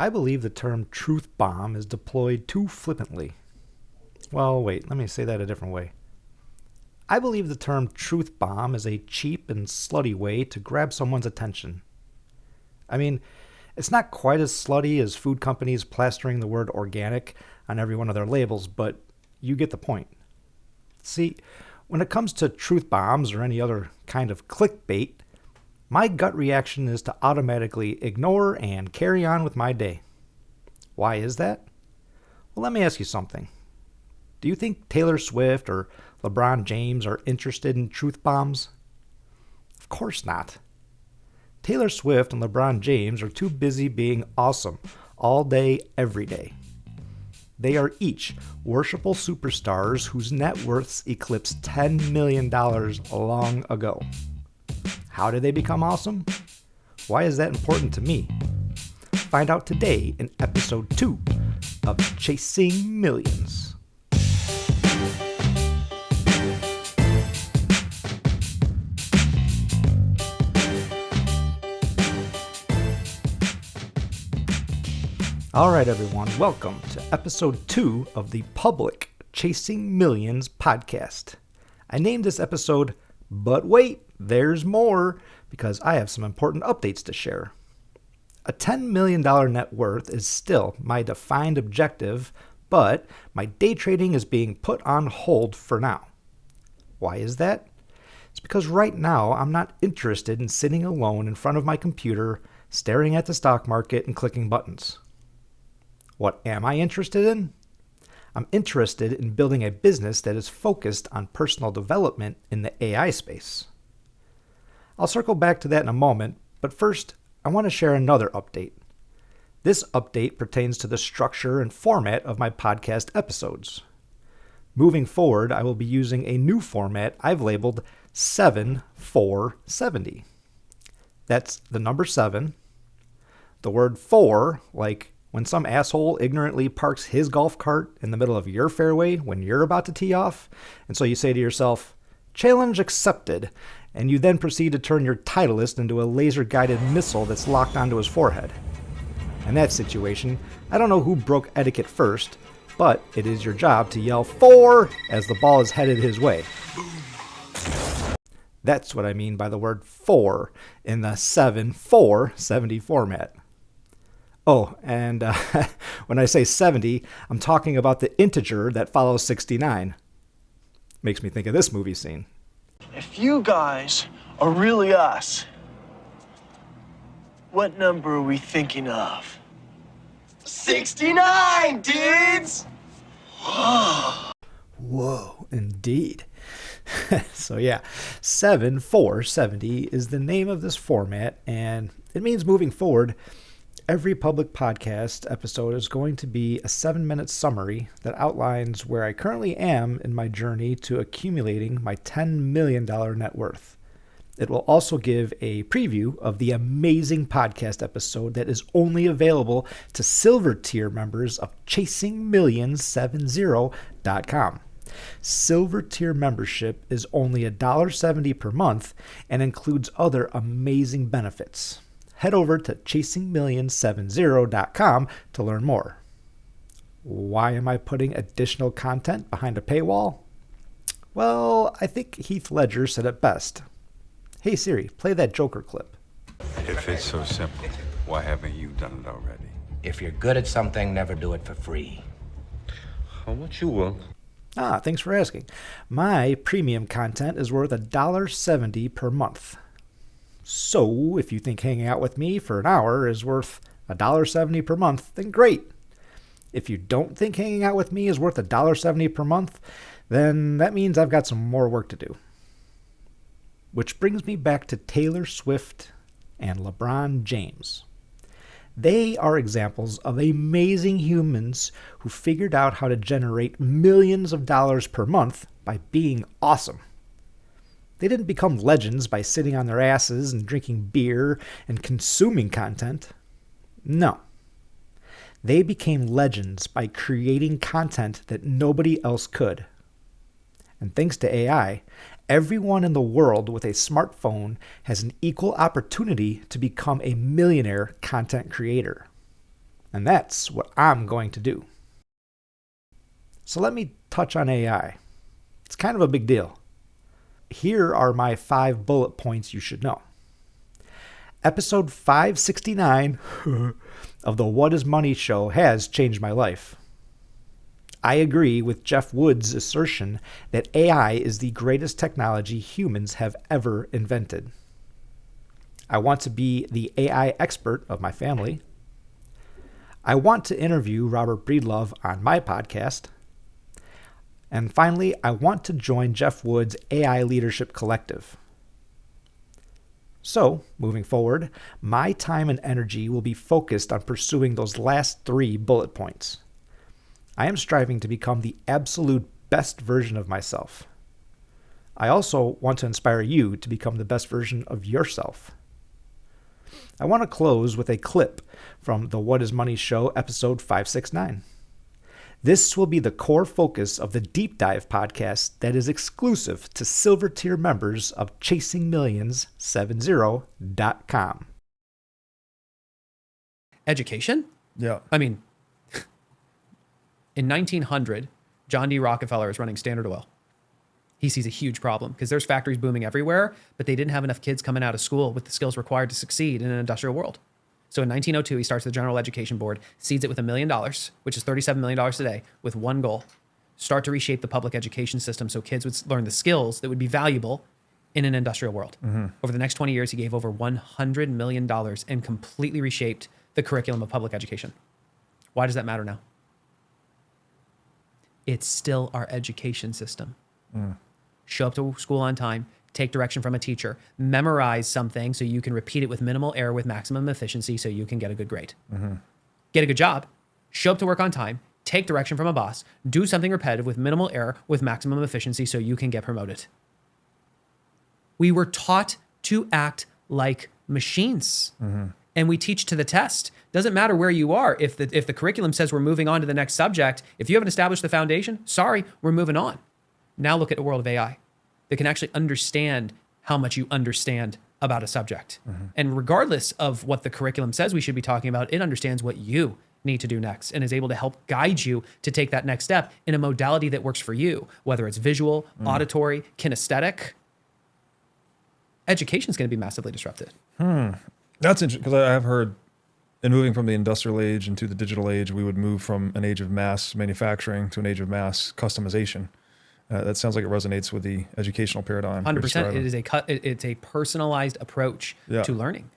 I believe the term truth bomb is deployed too flippantly. Well, wait, let me say that a different way. I believe the term truth bomb is a cheap and slutty way to grab someone's attention. I mean, it's not quite as slutty as food companies plastering the word organic on every one of their labels, but you get the point. See, when it comes to truth bombs or any other kind of clickbait, my gut reaction is to automatically ignore and carry on with my day. Why is that? Well, let me ask you something. Do you think Taylor Swift or LeBron James are interested in truth bombs? Of course not. Taylor Swift and LeBron James are too busy being awesome all day, every day. They are each worshipful superstars whose net worths eclipsed $10 million long ago. How did they become awesome? Why is that important to me? Find out today in episode 2 of Chasing Millions. All right, everyone, welcome to episode 2 of the Public Chasing Millions podcast. I named this episode, but wait, there's more, because I have some important updates to share. A $10 million net worth is still my defined objective, but my day trading is being put on hold for now. Why is that? It's because right now I'm not interested in sitting alone in front of my computer, staring at the stock market and clicking buttons. What am I interested in? I'm interested in building a business that is focused on personal development in the AI space. I'll circle back to that in a moment, but first, I want to share another update. This update pertains to the structure and format of my podcast episodes. Moving forward, I will be using a new format I've labeled 7-4-70. That's the number 7, the word 4, like when some asshole ignorantly parks his golf cart in the middle of your fairway when you're about to tee off, and so you say to yourself, "Challenge accepted," and you then proceed to turn your Titleist into a laser-guided missile that's locked onto his forehead. In that situation, I don't know who broke etiquette first, but it is your job to yell 4 as the ball is headed his way. That's what I mean by the word 4 in the 7-4-70 format. Oh, and when I say 70, I'm talking about the integer that follows 69. Makes me think of this movie scene. If you guys are really us, what number are we thinking of? 69, dudes! Whoa, indeed. So yeah, 7-4-70 is the name of this format, and it means moving forward, every public podcast episode is going to be a 7-minute summary that outlines where I currently am in my journey to accumulating my $10 million net worth. It will also give a preview of the amazing podcast episode that is only available to silver tier members of ChasingMillions70.com. Silver tier membership is only $1.70 per month and includes other amazing benefits. Head over to ChasingMillions70.com to learn more. Why am I putting additional content behind a paywall? Well, I think Heath Ledger said it best. Hey Siri, play that Joker clip. If it's so simple, why haven't you done it already? If you're good at something, never do it for free. How much you want? Thanks for asking. My premium content is worth $1.70 per month. So, if you think hanging out with me for an hour is worth $1.70 per month, then great. If you don't think hanging out with me is worth $1.70 per month, then that means I've got some more work to do. Which brings me back to Taylor Swift and LeBron James. They are examples of amazing humans who figured out how to generate millions of dollars per month by being awesome. They didn't become legends by sitting on their asses and drinking beer and consuming content. No. They became legends by creating content that nobody else could. And thanks to AI, everyone in the world with a smartphone has an equal opportunity to become a millionaire content creator. And that's what I'm going to do. So let me touch on AI. It's kind of a big deal. Here are my 5 bullet points you should know. Episode 569 of the What is Money show has changed my life. I agree with Jeff Woods' assertion that AI is the greatest technology humans have ever invented. I want to be the AI expert of my family. I want to interview Robert Breedlove on my podcast. And finally, I want to join Jeff Woods' AI Leadership Collective. So, moving forward, my time and energy will be focused on pursuing those last 3 bullet points. I am striving to become the absolute best version of myself. I also want to inspire you to become the best version of yourself. I want to close with a clip from the What is Money show, episode 569. This will be the core focus of the Deep Dive podcast that is exclusive to Silver Tier members of ChasingMillions70.com. Education? Yeah. I mean, in 1900, John D. Rockefeller is running Standard Oil. He sees a huge problem because there's factories booming everywhere, but they didn't have enough kids coming out of school with the skills required to succeed in an industrial world. So in 1902, he starts the General Education Board, seeds it with $1 million, which is $37 million today, with one goal: start to reshape the public education system so kids would learn the skills that would be valuable in an industrial world. Over the next 20 years, he gave over $100 million and completely reshaped the curriculum of public education. Why does that matter now? It's still our education system. Show up to school on time, take direction from a teacher, memorize something so you can repeat it with minimal error with maximum efficiency so you can get a good grade. Get a good job, show up to work on time, take direction from a boss, do something repetitive with minimal error with maximum efficiency so you can get promoted. We were taught to act like machines. And we teach to the test. Doesn't matter where you are. If the curriculum says we're moving on to the next subject, if you haven't established the foundation, sorry, we're moving on. Now look at the world of AI. That can actually understand how much you understand about a subject. And regardless of what the curriculum says we should be talking about, it understands what you need to do next and is able to help guide you to take that next step in a modality that works for you, whether it's visual, auditory, kinesthetic. Education is going to be massively disrupted. That's interesting, because I have heard in moving from the industrial age into the digital age, we would move from an age of mass manufacturing to an age of mass customization. That sounds like it resonates with the educational paradigm. 100%. It's a personalized approach to learning.